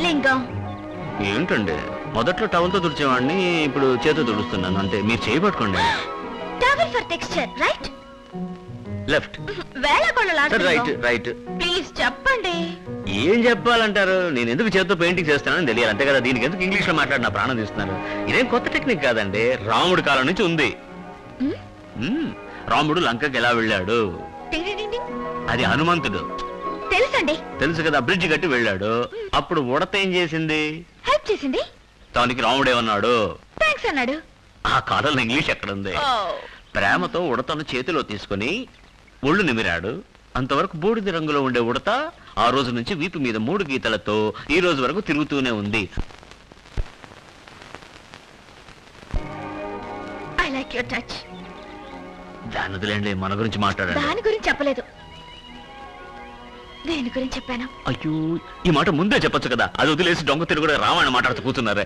లింగం. ఏంటండి మొదట్లో టవల్తో తుడిచేవాడిని, ఇప్పుడు చేతితో తుడుస్తున్నాను అంతే. మీరు చేయబట్టుకోండి. Towel for texture right, left, right right. Please చెప్పండి. ఏం చెప్పాలంటారు? నేను ఎందుకు చేతితో పెయింటింగ్ చేస్తానని తెలియాలి అంతే కదా. దీనికి ఎందుకు ఇంగ్లీష్ లో మాట్లాడి నా ప్రాణం తీస్తున్నారు? ఇదేం కొత్త టెక్నిక్ కాదండి, రాముడి కాలం నుంచి ఉంది. రాముడు లంకకి ఎలా వెళ్ళాడు? అది హనుమంతుడు. తెలుసండి. తెలుసు కదా, బ్రిడ్జ్ కట్టి వెళ్ళాడు. అప్పుడు ఉడత ఏం చేసింది? హెల్ప్ చేసింది. దానికి రాముడు ఏమన్నాడు? థాంక్స్ అన్నాడు. ఆ కాలంలో ఇంగ్లీష్ ఎక్కడుంది? ప్రేమతో ఉడతను చేతిలో తీసుకుని ఒళ్ళు నిమిరాడు. అంతవరకు బూడిద రంగులో ఉండే ఉడత ఆ రోజు నుంచి వీపు మీద 3 గీతలతో ఈ రోజు వరకు తిరుగుతూనే ఉంది. I like your touch. దాని వదిలేండి, మన గురించి మాట్లాడండి. దాని గురించి చెప్పలేదు, దేని గురించి చెప్పాను? అయ్యో, ఈ మాట ముందే చెప్పొచ్చు కదా. అది వదిలేసి దొంగ తిరుగుడు రామాయణ మాట్లాడుతూ కూర్చున్నారే.